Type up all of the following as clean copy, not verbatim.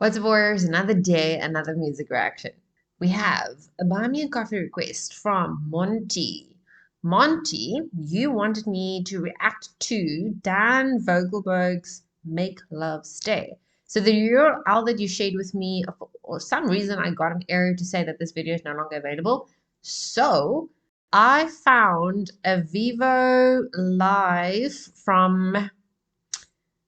What's up, Warriors? Another day, another music reaction. We have a buy me a coffee request from Monty. Monty, you wanted me to react to Dan Fogelberg's Make Love Stay. So the URL that you shared with me, for some reason, I got an error to say that this video is no longer available. So I found a Vivo Live from,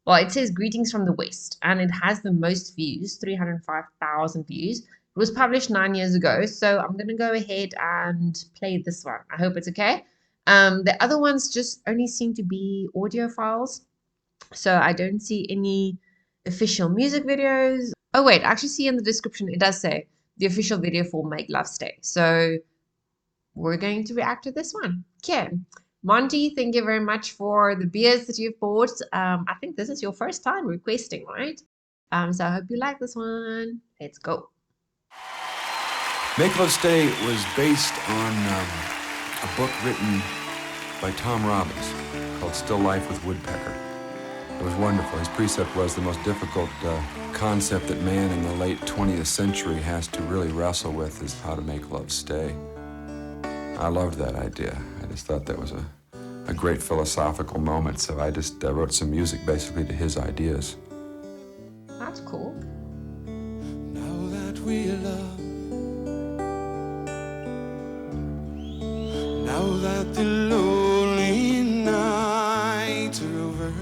well, it says Greetings from the West, and it has the most views, 305,000 views. It was published 9 years ago, so I'm going to go ahead and play this one. I hope it's okay. The other ones just only seem to be audio files, so I don't see any official music videos. Oh, wait, I actually see in the description, it does say the official video for Make Love Stay. So we're going to react to this one. Okay. Monty, thank you very much for the beers that you've bought. I think this is your first time requesting, right? So I hope you like this one. Let's go. Make Love Stay was based on a book written by Tom Robbins called Still Life with Woodpecker. It was wonderful. His precept was the most difficult concept that man in the late 20th century has to really wrestle with is how to make love stay. I loved that idea. I just thought that was a great philosophical moment, so I just wrote some music basically to his ideas. That's cool. Now that we love, now that the lonely nights are over,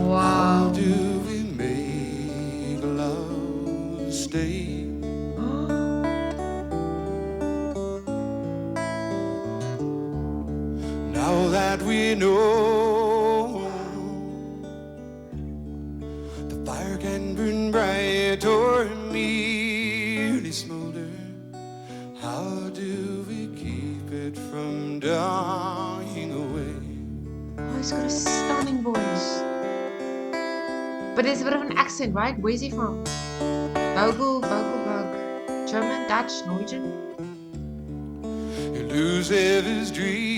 Wow. how do we make love stay? Now that we know the fire can burn bright or merely smolder, how do we keep it from dying away? Oh, he's got a stunning voice. But there's a bit of an accent, right? Where's he from? Vogelberg. German, Dutch, Norwegian? You lose his dreams,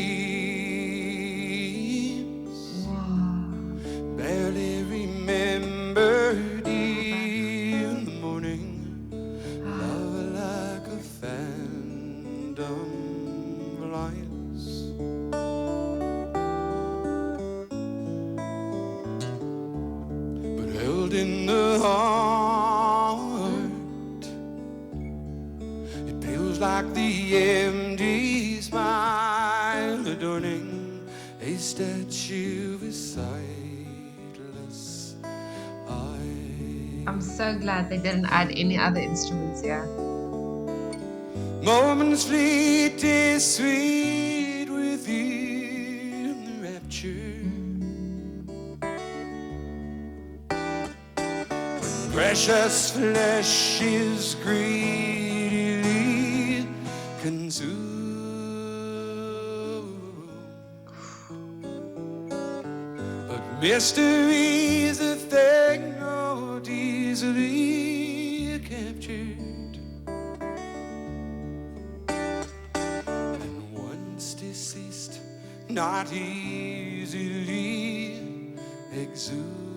barely remembered in the morning, love like a phantom reliance. But held in the heart, it feels like the empty smile adorning a statue is sightless. I'm so glad they didn't add any other instruments here. Moments fleet is sweet within the rapture. When precious flesh is greedily consumed, but mystery is a thing not easily captured. And once deceased, not easily exhumed.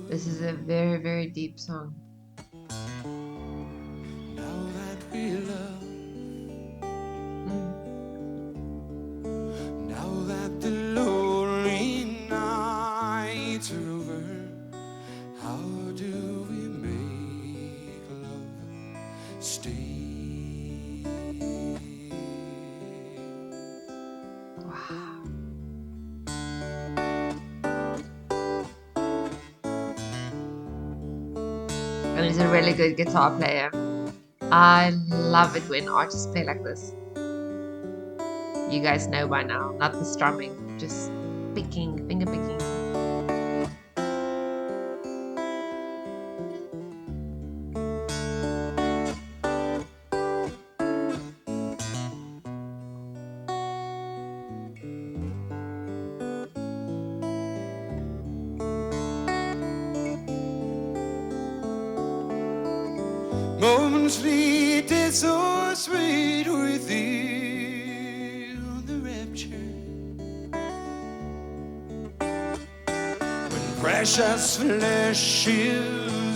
This is a very, very deep song. Now that we love, now that the lonely nights are over, how do we make love stay? Wow. And he's a really good guitar player. I love it when artists play like this. You guys know by now, not the strumming, just picking, finger picking. Moments fleet is so sweet within the rapture. When precious flesh is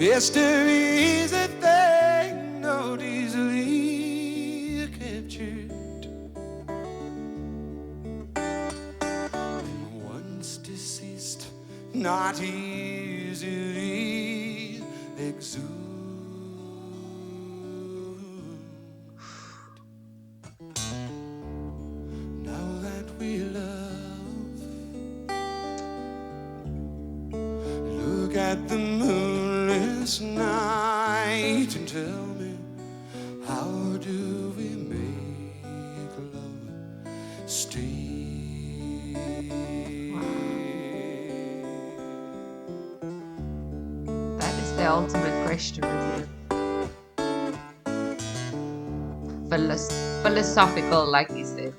Mystery is a thing not easily captured. Once deceased, not easily exhumed. Now that we love, look at the moonless night and tell me, how do we make love stay? That is the ultimate question, isn't it? Philosophical, like you said.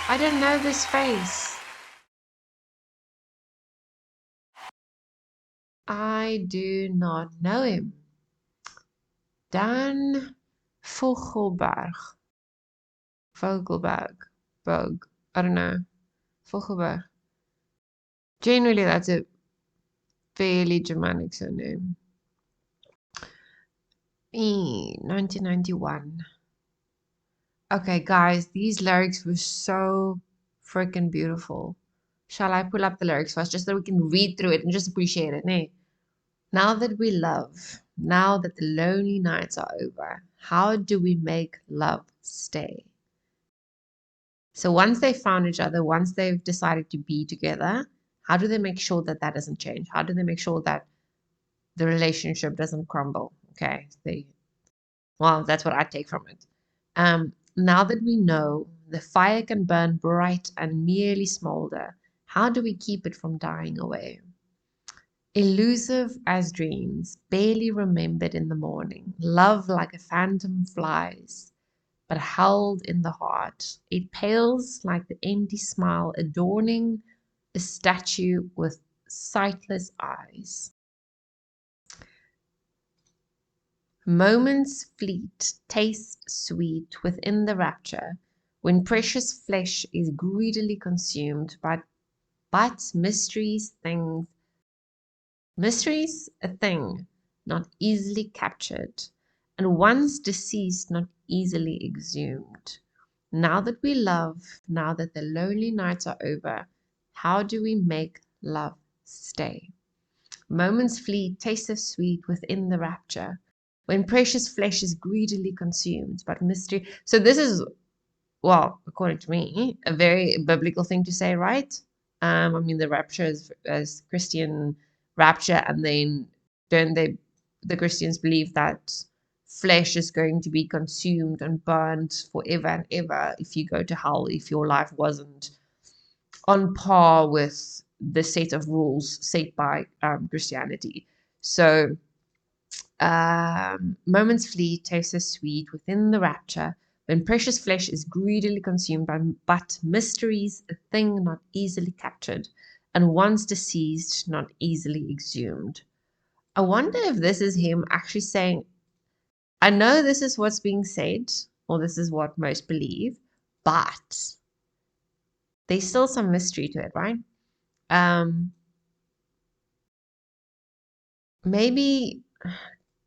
I don't know this face. I do not know him. Dan Fogelberg. Berg. I don't know. Fogelberg. Generally, that's a fairly Germanic surname. 1991. Okay, guys, these lyrics were so freaking beautiful. Shall I pull up the lyrics first just so we can read through it and just appreciate it? Nee? Now that we love, now that the lonely nights are over, how do we make love stay? So once they found each other, once they've decided to be together, how do they make sure that that doesn't change? How do they make sure that the relationship doesn't crumble? Okay, well, that's what I take from it. Now that we know the fire can burn bright and merely smolder, how do we keep it from dying away? Elusive as dreams, barely remembered in the morning, love like a phantom flies, but held in the heart. It pales like the empty smile adorning a statue with sightless eyes. Moments fleet, taste sweet within the rapture, when precious flesh is greedily consumed, but mysteries, a thing not easily captured, and once deceased, not easily exhumed. Now that we love, now that the lonely nights are over, how do we make love stay? Moments fleet, taste of sweet within the rapture, when precious flesh is greedily consumed, but mystery. So this is, well, according to me, a very biblical thing to say, right? I mean, the rapture is Christian rapture, and then don't the Christians believe that flesh is going to be consumed and burned forever and ever if you go to hell, if your life wasn't on par with the set of rules set by Christianity. So moments fleet, taste is sweet within the rapture, when precious flesh is greedily consumed, but mysteries, a thing not easily captured, and once deceased, not easily exhumed. I wonder if this is him actually saying, I know this is what's being said, or this is what most believe, but there's still some mystery to it, right? Maybe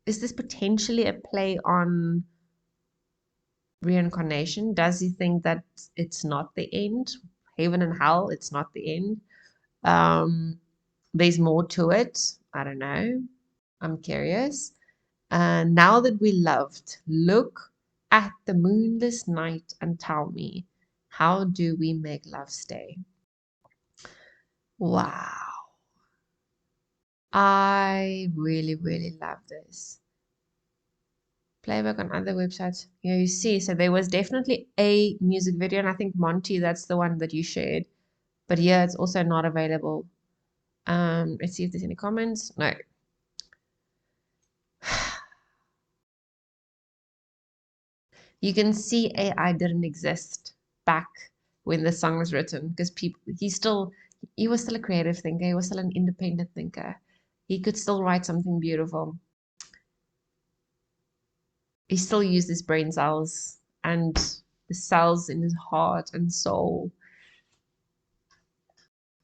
is this potentially a play on reincarnation? Does he think that it's not the end? Heaven and hell, it's not the end. There's more to it. I don't know. I'm curious. Now that we loved, look at the moonless night and tell me, how do we make love stay? Wow. I really, really love this. Playback on other websites. Yeah, you see, so there was definitely a music video, and I think Monty, that's the one that you shared. But yeah, it's also not available. Let's see if there's any comments. No. You can see AI didn't exist back when the song was written, because he was still a creative thinker. He was still an independent thinker. he could still write something beautiful. He still used his brain cells and the cells in his heart and soul,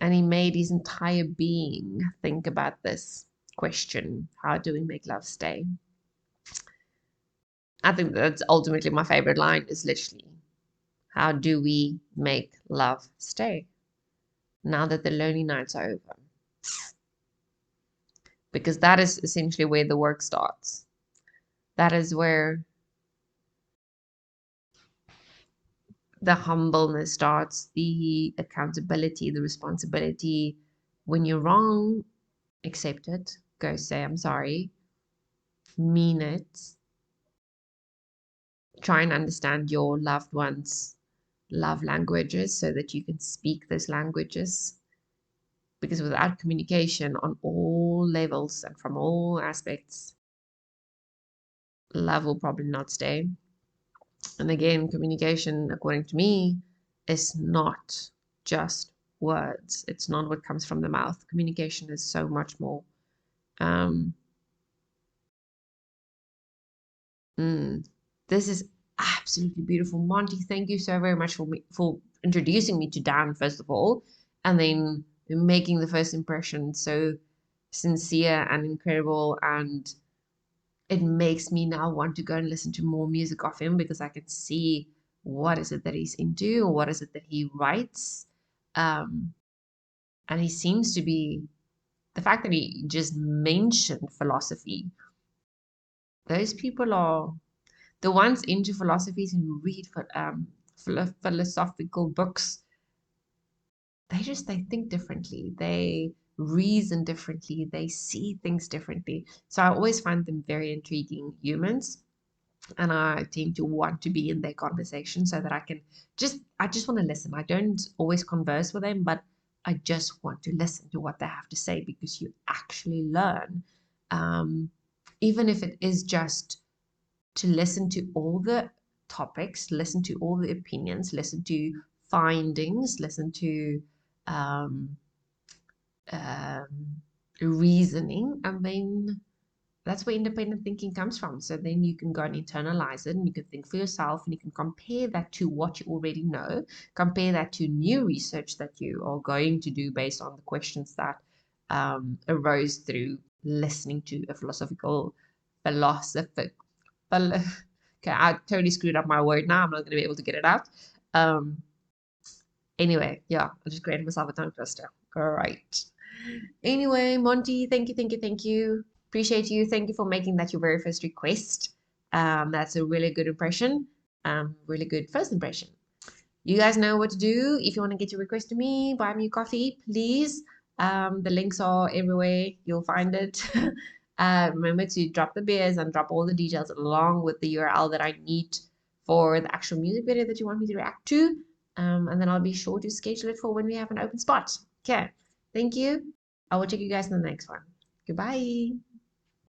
and he made his entire being think about this question: how do we make love stay? I think that's ultimately my favorite line, is literally, how do we make love stay now that the lonely nights are over? Because that is essentially where the work starts. That is where the humbleness starts, the accountability, the responsibility. When you're wrong, accept it. Go say, I'm sorry. Mean it. Try and understand your loved ones' love languages so that you can speak those languages. Because without communication on all levels and from all aspects, love will probably not stay. And again, communication, according to me, is not just words. It's not what comes from the mouth. Communication is so much more. This is absolutely beautiful. Monty, thank you so very much for introducing me to Dan, first of all, and then making the first impression so sincere and incredible. And it makes me now want to go and listen to more music of him, because I can see what is it that he's into, or what is it that he writes. And he seems to be, the fact that he just mentioned philosophy, those people are the ones into philosophies who read philosophical books. They think differently, they reason differently, they see things differently. So I always find them very intriguing humans, and I tend to want to be in their conversation so that I just want to listen. I don't always converse with them, but I just want to listen to what they have to say, because you actually learn, even if it is just to listen to all the topics, listen to all the opinions, listen to findings, listen to um, reasoning, and then that's where independent thinking comes from. So then you can go and internalize it, and you can think for yourself, and you can compare that to what you already know, compare that to new research that you are going to do based on the questions that arose through listening to a philosopher. Okay, I totally screwed up my word now. I'm not going to be able to get it out. Anyway, yeah, I just created myself a tongue twister. All right. Anyway, Monty, thank you, thank you, thank you. Appreciate you. Thank you for making that your very first request. That's a really good impression. Really good first impression. You guys know what to do. If you want to get your request to me, buy me a coffee, please. The links are everywhere. You'll find it. Remember to drop the beers and drop all the details along with the URL that I need for the actual music video that you want me to react to. And then I'll be sure to schedule it for when we have an open spot. Okay. Thank you. I will check you guys in the next one. Goodbye.